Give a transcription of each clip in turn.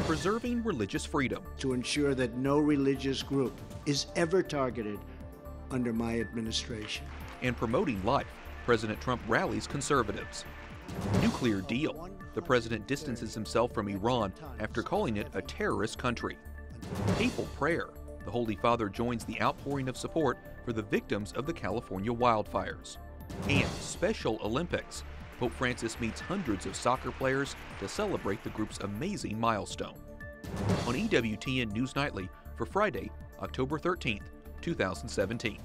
preserving religious freedom, to ensure that no religious group is ever targeted under my administration, and promoting life. President Trump rallies conservatives. Nuclear deal. The president distances himself from Iran after calling it a terrorist country. Papal prayer. The Holy Father joins the outpouring of support for the victims of the California wildfires. And Special Olympics. Pope Francis meets hundreds of soccer players to celebrate the group's amazing milestone. On EWTN News Nightly for Friday, October 13th, 2017.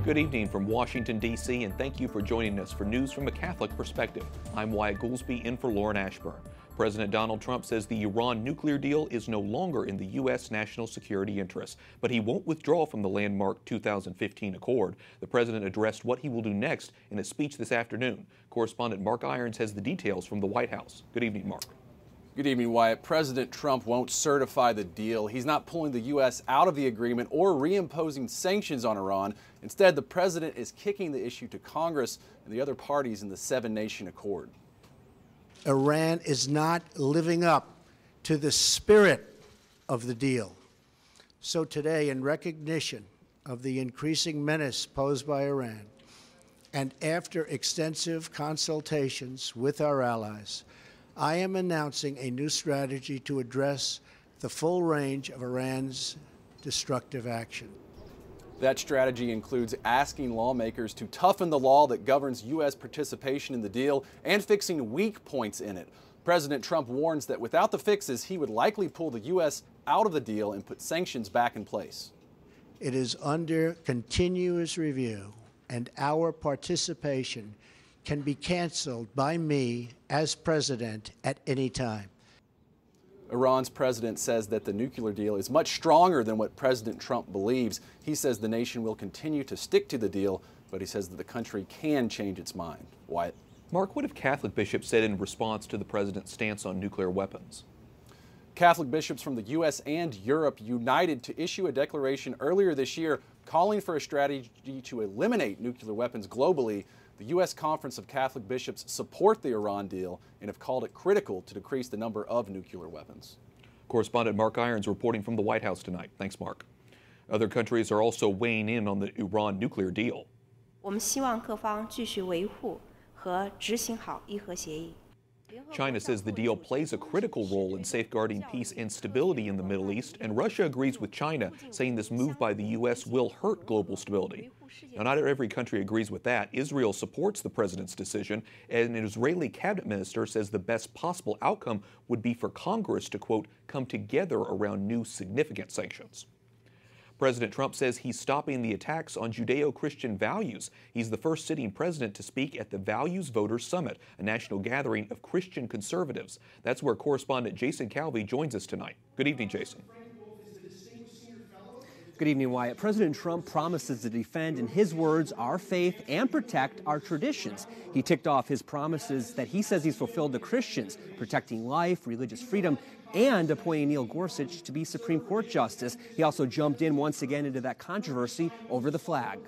Good evening from Washington, D.C., and thank you for joining us for News from a Catholic Perspective. I'm Wyatt Goolsby in for Lauren Ashburn. President Donald Trump says the Iran nuclear deal is no longer in the U.S. national security interest, but he won't withdraw from the landmark 2015 accord. The president addressed what he will do next in a speech this afternoon. Correspondent Mark Irons has the details from the White House. Good evening, Mark. Good evening, Wyatt. President Trump won't certify the deal. He's not pulling the U.S. out of the agreement or reimposing sanctions on Iran. Instead, the president is kicking the issue to Congress and the other parties in the seven-nation accord. Iran is not living up to the spirit of the deal. So today, in recognition of the increasing menace posed by Iran, and after extensive consultations with our allies, I am announcing a new strategy to address the full range of Iran's destructive action. That strategy includes asking lawmakers to toughen the law that governs U.S. participation in the deal and fixing weak points in it. President Trump warns that without the fixes, he would likely pull the U.S. out of the deal and put sanctions back in place. It is under continuous review, and our participation can be canceled by me as president at any time. Iran's president says that the nuclear deal is much stronger than what President Trump believes. He says the nation will continue to stick to the deal, but he says that the country can change its mind. Wyatt? Mark, what have Catholic bishops said in response to the president's stance on nuclear weapons? Catholic bishops from the U.S. and Europe united to issue a declaration earlier this year calling for a strategy to eliminate nuclear weapons globally. The U.S. Conference of Catholic Bishops support the Iran deal and have called it critical to decrease the number of nuclear weapons. Correspondent Mark Irons reporting from the White House tonight. Thanks, Mark. Other countries are also weighing in on the Iran nuclear deal. 我们希望各方继续维护和执行好伊核协议。 China says the deal plays a critical role in safeguarding peace and stability in the Middle East, and Russia agrees with China, saying this move by the U.S. will hurt global stability. Now, not every country agrees with that. Israel supports the president's decision, and an Israeli cabinet minister says the best possible outcome would be for Congress to, quote, come together around new significant sanctions. President Trump says he's stopping the attacks on Judeo-Christian values. He's the first sitting president to speak at the Values Voters Summit, a national gathering of Christian conservatives. That's where correspondent Jason Calvi joins us tonight. Good evening, Jason. Good evening, Wyatt. President Trump promises to defend, in his words, our faith and protect our traditions. He ticked off his promises that he says he's fulfilled to Christians, protecting life, religious freedom, and appointing Neil Gorsuch to be Supreme Court Justice. He also jumped in once again into that controversy over the flag.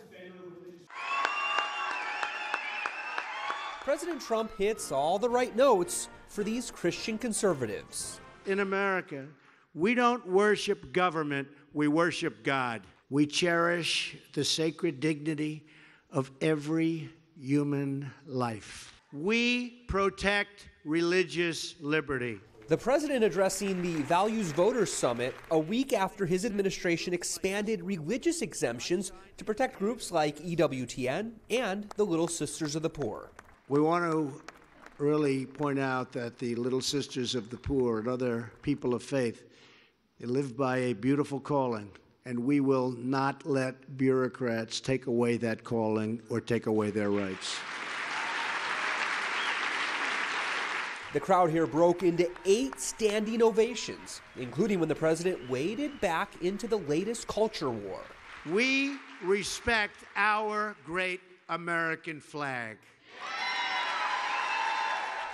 President Trump hits all the right notes for these Christian conservatives. In America, we don't worship government, we worship God. We cherish the sacred dignity of every human life. We protect religious liberty. The president addressing the Values Voters Summit a week after his administration expanded religious exemptions to protect groups like EWTN and the Little Sisters of the Poor. We want to really point out that the Little Sisters of the Poor and other people of faith, they live by a beautiful calling, and we will not let bureaucrats take away that calling or take away their rights. The crowd here broke into 8 standing ovations, including when the president waded back into the latest culture war. We respect our great American flag.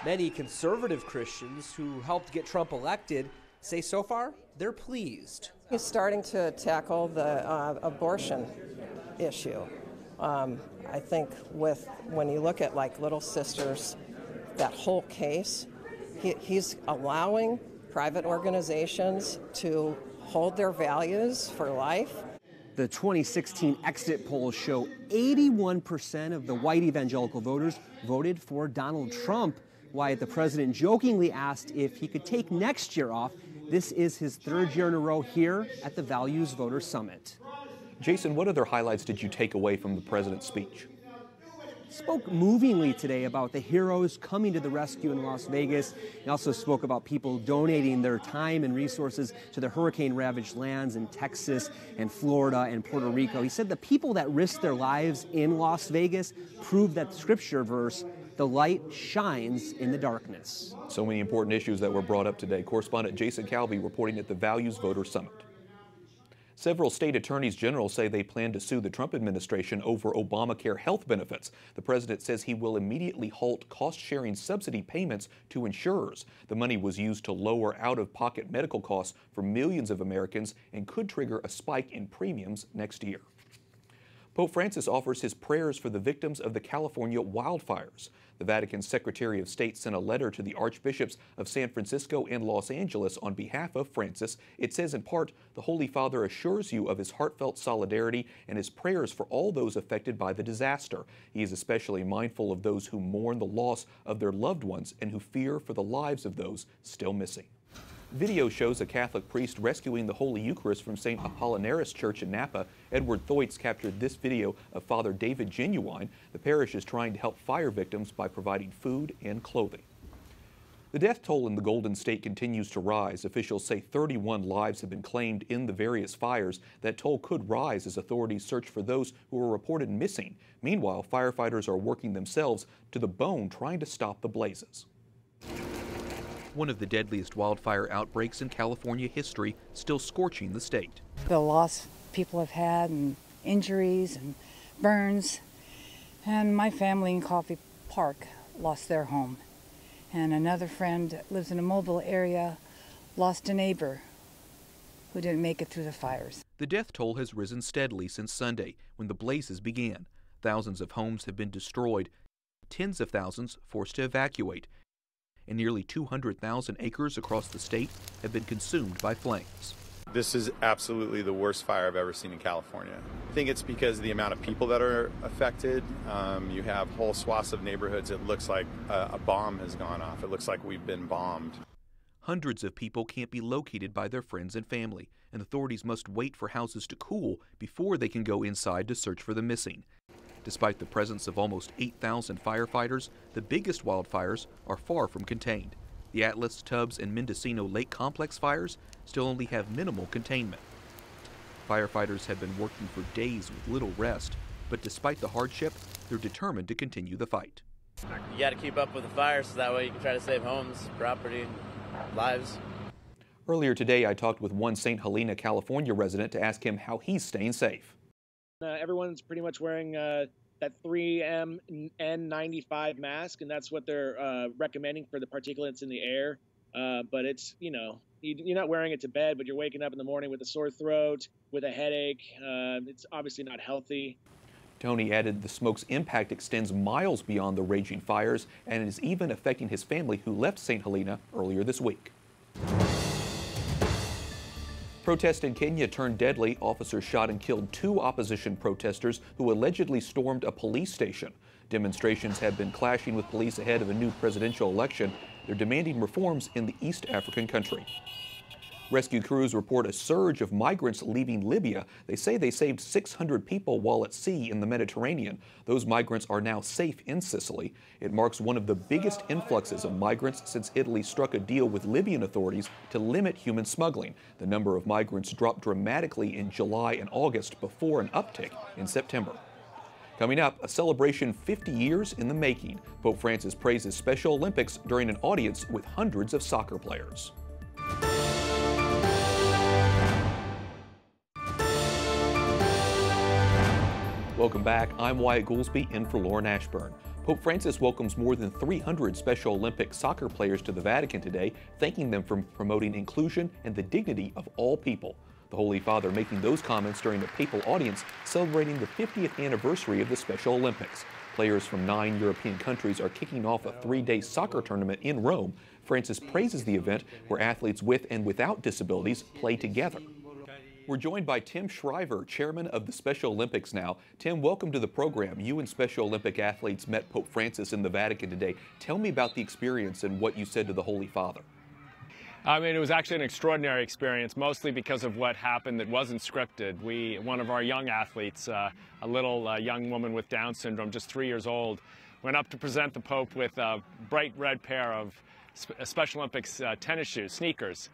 Many conservative Christians who helped get Trump elected say so far they're pleased. He's starting to tackle the abortion issue. I think when you look at like Little Sisters, that whole case, he's allowing private organizations to hold their values for life. The 2016 exit polls show 81% of the white evangelical voters voted for Donald Trump. Why the president jokingly asked if he could take next year off. This is his third year in a row here at the Values Voter Summit. Jason, what other highlights did you take away from the president's speech? Spoke movingly today about the heroes coming to the rescue in Las Vegas. He also spoke about people donating their time and resources to the hurricane-ravaged lands in Texas and Florida and Puerto Rico. He said the people that risked their lives in Las Vegas proved that scripture verse, the light shines in the darkness. So many important issues that were brought up today. Correspondent Jason Calvi reporting at the Values Voter Summit. Several state attorneys general say they plan to sue the Trump administration over Obamacare health benefits. The president says he will immediately halt cost-sharing subsidy payments to insurers. The money was used to lower out-of-pocket medical costs for millions of Americans and could trigger a spike in premiums next year. Pope Francis offers his prayers for the victims of the California wildfires. The Vatican's Secretary of State sent a letter to the archbishops of San Francisco and Los Angeles on behalf of Francis. It says in part, the Holy Father assures you of his heartfelt solidarity and his prayers for all those affected by the disaster. He is especially mindful of those who mourn the loss of their loved ones and who fear for the lives of those still missing. Video shows a Catholic priest rescuing the Holy Eucharist from St. Apollinaris Church in Napa. Edward Thoits captured this video of Father David Genuine. The parish is trying to help fire victims by providing food and clothing. The death toll in the Golden State continues to rise. Officials say 31 lives have been claimed in the various fires. That toll could rise as authorities search for those who were reported missing. Meanwhile, firefighters are working themselves to the bone trying to stop the blazes. One of the deadliest wildfire outbreaks in California history, still scorching the state. The loss people have had and injuries and burns. And my family in Coffey Park lost their home. And another friend that lives in a mobile area lost a neighbor who didn't make it through the fires. The death toll has risen steadily since Sunday when the blazes began. Thousands of homes have been destroyed, tens of thousands forced to evacuate, and nearly 200,000 acres across the state have been consumed by flames. This is absolutely the worst fire I've ever seen in California. I think it's because of the amount of people that are affected. You have whole swaths of neighborhoods. It looks like a bomb has gone off. It looks like we've been bombed. Hundreds of people can't be located by their friends and family, and authorities must wait for houses to cool before they can go inside to search for the missing. Despite the presence of almost 8,000 firefighters, the biggest wildfires are far from contained. The Atlas, Tubbs, and Mendocino Lake Complex fires still only have minimal containment. Firefighters have been working for days with little rest, but despite the hardship, they're determined to continue the fight. You got to keep up with the fire so that way you can try to save homes, property, lives. Earlier today, I talked with one St. Helena, California resident to ask him how he's staying safe. Everyone's pretty much wearing that 3M N95 mask, and that's what they're recommending for the particulates in the air. But it's, you're not wearing it to bed, but you're waking up in the morning with a sore throat, with a headache. It's obviously not healthy. Tony added the smoke's impact extends miles beyond the raging fires and is even affecting his family who left St. Helena earlier this week. Protest in Kenya turned deadly. Officers shot and killed 2 opposition protesters who allegedly stormed a police station. Demonstrations have been clashing with police ahead of a new presidential election. They're demanding reforms in the East African country. Rescue crews report a surge of migrants leaving Libya. They say they saved 600 people while at sea in the Mediterranean. Those migrants are now safe in Sicily. It marks one of the biggest influxes of migrants since Italy struck a deal with Libyan authorities to limit human smuggling. The number of migrants dropped dramatically in July and August before an uptick in September. Coming up, a celebration 50 years in the making. Pope Francis praises Special Olympics during an audience with hundreds of soccer players. Welcome back. I'm Wyatt Goolsby in for Lauren Ashburn. Pope Francis welcomes more than 300 Special Olympic soccer players to the Vatican today, thanking them for promoting inclusion and the dignity of all people. The Holy Father making those comments during a papal audience celebrating the 50th anniversary of the Special Olympics. Players from 9 European countries are kicking off a 3-day soccer tournament in Rome. Francis praises the event where athletes with and without disabilities play together. We're joined by Tim Shriver, chairman of the Special Olympics now. Tim, welcome to the program. You and Special Olympic athletes met Pope Francis in the Vatican today. Tell me about the experience and what you said to the Holy Father. I mean, it was actually an extraordinary experience, mostly because of what happened that wasn't scripted. One of our young athletes, a little young woman with Down syndrome, just 3 years old, went up to present the Pope with a bright red pair of Special Olympics tennis shoes, sneakers.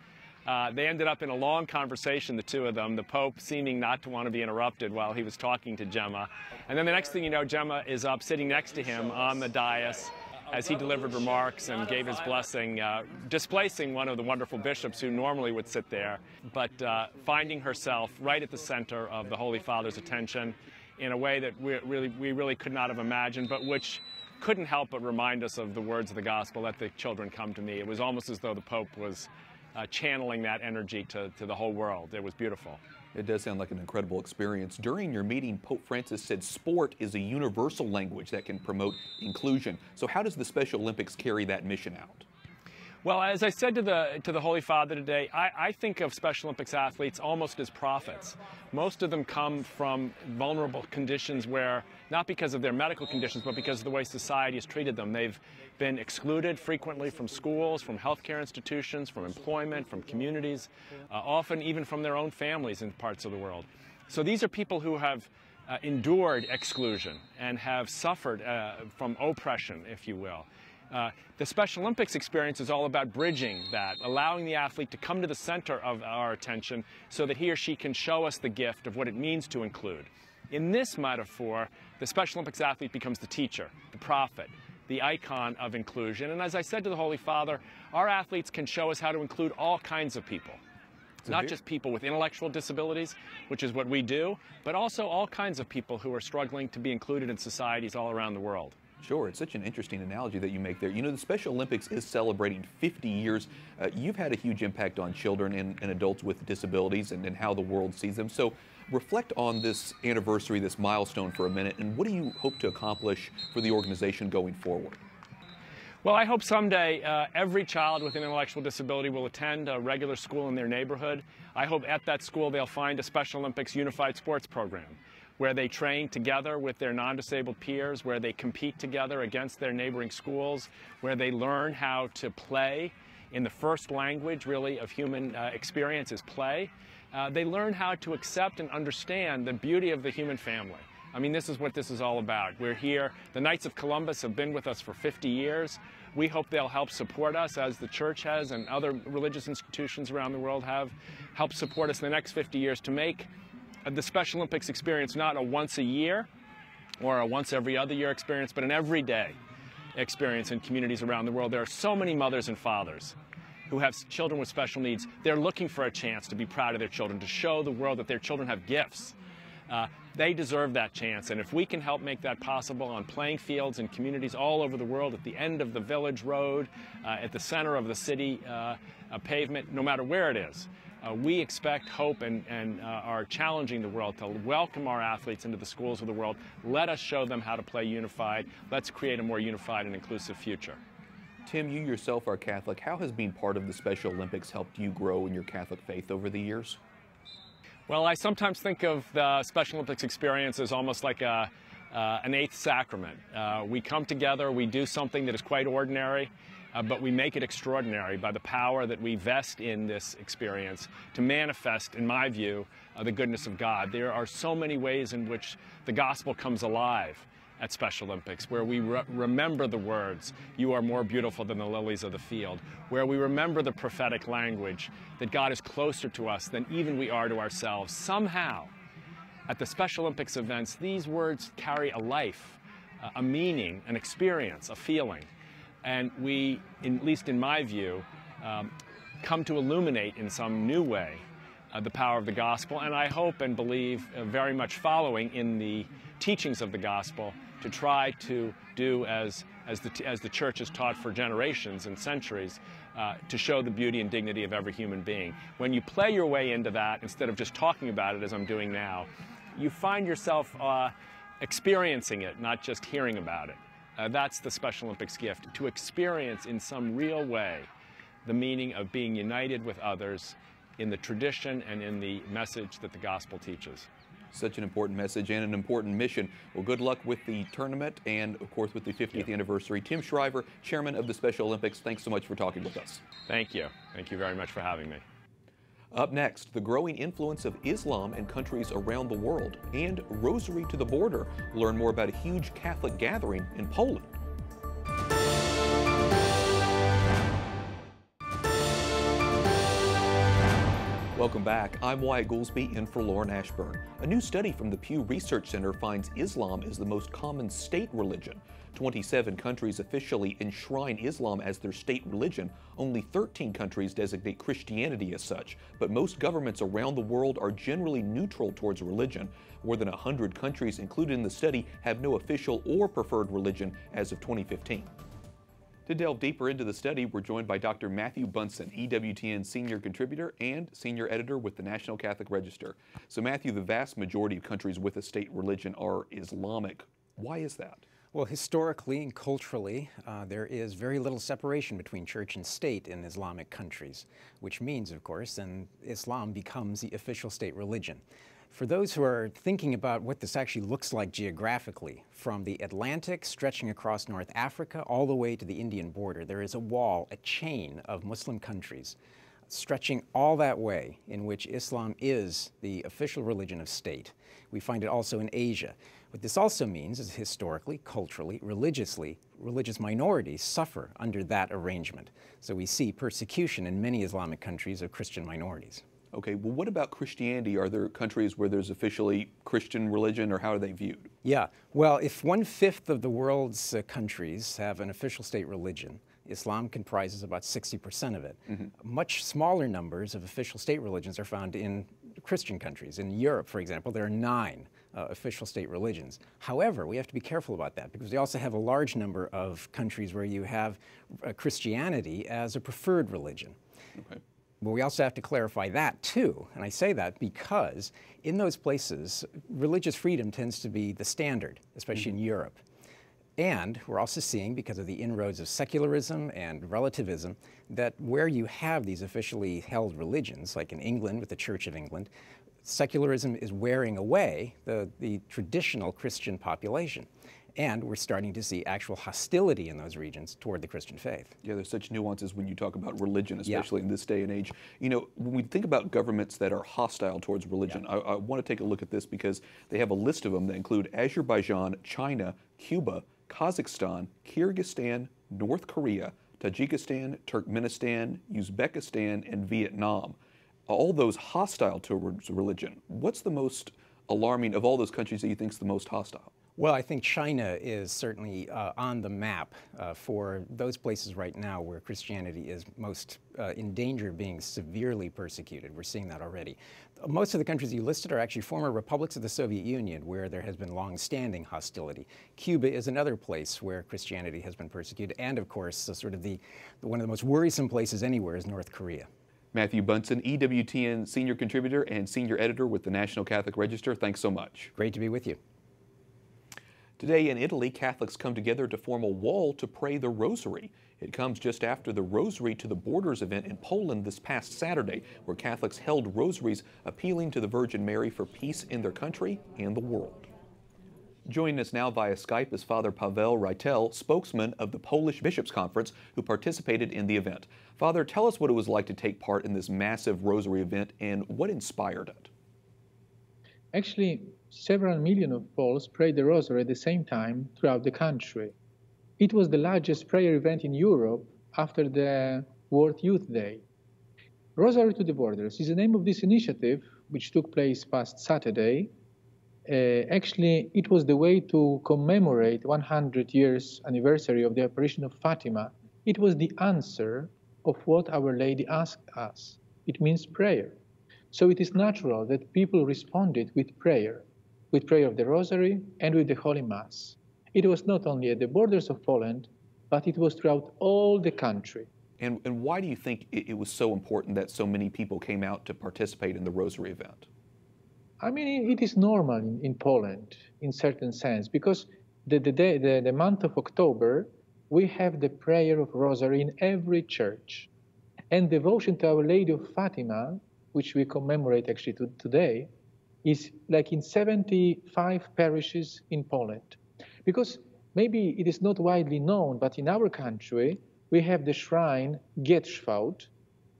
They ended up in a long conversation, the two of them, the Pope seeming not to want to be interrupted while he was talking to Gemma. And then the next thing you know, Gemma is up sitting next to him on the dais as he delivered remarks and gave his blessing, displacing one of the wonderful bishops who normally would sit there, but finding herself right at the center of the Holy Father's attention in a way that we really could not have imagined, but which couldn't help but remind us of the words of the gospel, let the children come to me. It was almost as though the Pope was channeling that energy to the whole world. It was beautiful. It does sound like an incredible experience. During your meeting, Pope Francis said sport is a universal language that can promote inclusion. So how does the Special Olympics carry that mission out? Well, as I said to the Holy Father today, I think of Special Olympics athletes almost as prophets. Most of them come from vulnerable conditions where, not because of their medical conditions, but because of the way society has treated them. They've been excluded frequently from schools, from healthcare institutions, from employment, from communities, often even from their own families in parts of the world. So these are people who have endured exclusion and have suffered from oppression, if you will. The Special Olympics experience is all about bridging that, allowing the athlete to come to the center of our attention so that he or she can show us the gift of what it means to include. In this metaphor, the Special Olympics athlete becomes the teacher, the prophet, the icon of inclusion. And as I said to the Holy Father, our athletes can show us how to include all kinds of people. Not just people with intellectual disabilities, which is what we do, but also all kinds of people who are struggling to be included in societies all around the world. Sure, it's such an interesting analogy that you make there. You know, the Special Olympics is celebrating 50 years. You've had a huge impact on children and adults with disabilities and how the world sees them. So reflect on this anniversary, this milestone for a minute, and what do you hope to accomplish for the organization going forward? Well, I hope someday every child with an intellectual disability will attend a regular school in their neighborhood. I hope at that school they'll find a Special Olympics unified sports program where they train together with their non-disabled peers, where they compete together against their neighboring schools, where they learn how to play in the first language, really, of human experience is play. They learn how to accept and understand the beauty of the human family. I mean, this is what this is all about. We're here. The Knights of Columbus have been with us for 50 years. We hope they'll help support us, as the church has and other religious institutions around the world have helped support us in the next 50 years to make the Special Olympics experience not a once a year or a once every other year experience, but an everyday experience in communities around the world. There are so many mothers and fathers who have children with special needs. They're looking for a chance to be proud of their children, to show the world that their children have gifts. They deserve that chance, and if we can help make that possible on playing fields in communities all over the world, at the end of the village road, at the center of the city pavement, no matter where it is, we expect, hope, and are challenging the world to welcome our athletes into the schools of the world. Let us show them how to play unified. Let's create a more unified and inclusive future. Tim, you yourself are Catholic. How has being part of the Special Olympics helped you grow in your Catholic faith over the years? Well, I sometimes think of the Special Olympics experience as almost like an eighth sacrament. We come together, we do something that is quite ordinary, but we make it extraordinary by the power that we vest in this experience to manifest, in my view, the goodness of God. There are so many ways in which the gospel comes alive at Special Olympics, where we remember the words, "You are more beautiful than the lilies of the field," where we remember the prophetic language that God is closer to us than even we are to ourselves. Somehow, at the Special Olympics events, these words carry a life, a meaning, an experience, a feeling. And we, at least in my view, come to illuminate in some new way the power of the gospel, and I hope and believe very much following in the teachings of the gospel to try to do as as the church has taught for generations and centuries, to show the beauty and dignity of every human being. When you play your way into that, instead of just talking about it as I'm doing now, you find yourself experiencing it, not just hearing about it. That's the Special Olympics gift, to experience in some real way the meaning of being united with others in the tradition and in the message that the gospel teaches. Such an important message and an important mission. Well, good luck with the tournament and, of course, with the 50th anniversary. Tim Shriver, chairman of the Special Olympics, thanks so much for talking with us. Thank you. Thank you very much for having me. Up next, the growing influence of Islam in countries around the world and Rosary to the border. Learn more about a huge Catholic gathering in Poland. Welcome back. I'm Wyatt Goolsby in for Lauren Ashburn. A new study from the Pew Research Center finds Islam is the most common state religion. 27 countries officially enshrine Islam as their state religion. Only 13 countries designate Christianity as such, but most governments around the world are generally neutral towards religion. More than 100 countries included in the study have no official or preferred religion as of 2015. To delve deeper into the study, we're joined by Dr. Matthew Bunson, EWTN senior contributor and senior editor with the National Catholic Register. So Matthew, the vast majority of countries with a state religion are Islamic. Why is that? Well, historically and culturally, there is very little separation between church and state in Islamic countries, which means, of course, then Islam becomes the official state religion. For those who are thinking about what this actually looks like geographically, from the Atlantic stretching across North Africa all the way to the Indian border, there is a wall, a chain of Muslim countries stretching all that way in which Islam is the official religion of state. We find it also in Asia. What this also means is historically, culturally, religiously, religious minorities suffer under that arrangement. So we see persecution in many Islamic countries of Christian minorities. Okay, well, what about Christianity? Are there countries where there's officially Christian religion, or how are they viewed? Yeah, well, if 1/5 of the world's countries have an official state religion, Islam comprises about 60% of it. Much smaller numbers of official state religions are found in Christian countries. In Europe, for example, there are 9 official state religions. However, we have to be careful about that because we also have a large number of countries where you have Christianity as a preferred religion. Okay. But we also have to clarify that too, and I say that because in those places, religious freedom tends to be the standard, especially in Europe. And we're also seeing, because of the inroads of secularism and relativism, that where you have these officially held religions, like in England with the Church of England, secularism is wearing away the traditional Christian population. And we're starting to see actual hostility in those regions toward the Christian faith. Yeah, there's such nuances when you talk about religion, especially in this day and age. You know, when we think about governments that are hostile towards religion, I want to take a look at this because they have a list of them that include Azerbaijan, China, Cuba, Kazakhstan, Kyrgyzstan, North Korea, Tajikistan, Turkmenistan, Uzbekistan, and Vietnam. All those hostile towards religion. What's the most alarming of all those countries that you think is the most hostile? Well, I think China is certainly on the map for those places right now where Christianity is most in danger of being severely persecuted. We're seeing that already. Most of the countries you listed are actually former republics of the Soviet Union where there has been long-standing hostility. Cuba is another place where Christianity has been persecuted. And of course, sort of one of the most worrisome places anywhere is North Korea. Matthew Bunson, EWTN senior contributor and senior editor with the National Catholic Register. Thanks so much. Great to be with you. Today in Italy, Catholics come together to form a wall to pray the Rosary. It comes just after the Rosary to the Borders event in Poland this past Saturday, where Catholics held rosaries appealing to the Virgin Mary for peace in their country and the world. Joining us now via Skype is Father Paweł Rytel, spokesman of the Polish Bishops' Conference, who participated in the event. Father, tell us what it was like to take part in this massive Rosary event and what inspired it. Actually, several million of Poles prayed the Rosary at the same time throughout the country. It was the largest prayer event in Europe after the World Youth Day. Rosary to the Borders is the name of this initiative, which took place past Saturday. Actually, it was the way to commemorate 100 years anniversary of the apparition of Fatima. It was the answer of what Our Lady asked us. It means prayer. So it is natural that people responded with prayer of the Rosary and with the Holy Mass. It was not only at the borders of Poland, but it was throughout all the country. And why do you think it was so important that so many people came out to participate in the Rosary event? I mean, it is normal in Poland, in certain sense, because the month of October, we have the prayer of Rosary in every church. And devotion to Our Lady of Fatima, which we commemorate actually today, is like in 75 parishes in Poland. Because maybe it is not widely known, but in our country, we have the shrine Gietrzwałt,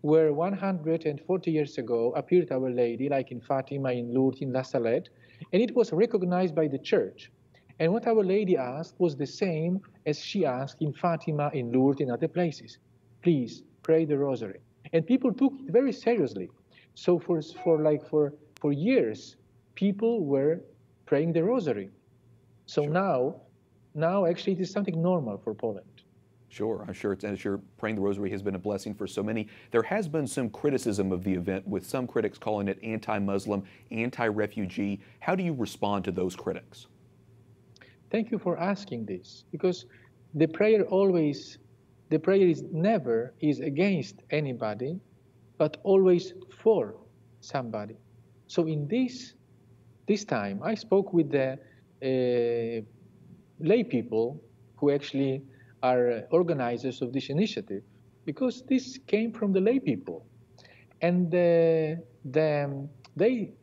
where 140 years ago appeared Our Lady, like in Fatima, in Lourdes, in La Salette, and it was recognized by the church. And what Our Lady asked was the same as she asked in Fatima, in Lourdes, in other places. Please, pray the Rosary. And people took it very seriously. So for years, people were praying the Rosary. So Sure. now actually it is something normal for Poland. Sure, I'm sure praying the Rosary has been a blessing for so many. There has been some criticism of the event, with some critics calling it anti-Muslim, anti-refugee. How do you respond to those critics? Thank you for asking this, because the prayer is never against anybody, but always for somebody. So in this time, I spoke with the lay people who actually are organizers of this initiative, because this came from the lay people. And they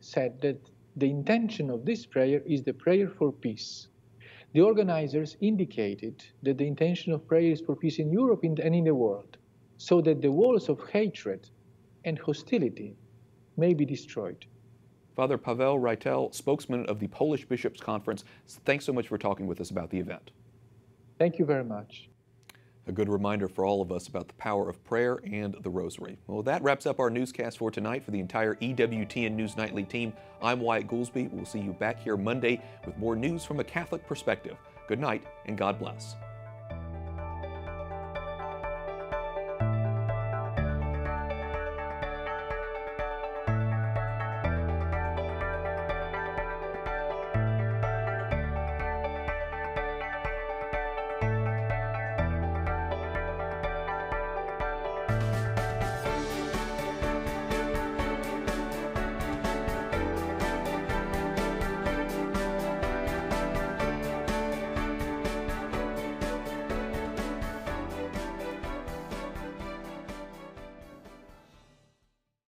said that the intention of this prayer is the prayer for peace. The organizers indicated that the intention of prayer is for peace in Europe and in the world, so that the walls of hatred and hostility may be destroyed. Father Paweł Rytel, spokesman of the Polish Bishops' Conference, thanks so much for talking with us about the event. Thank you very much. A good reminder for all of us about the power of prayer and the Rosary. Well, that wraps up our newscast for tonight. For the entire EWTN News Nightly team, I'm Wyatt Goolsby. We'll see you back here Monday with more news from a Catholic perspective. Good night and God bless.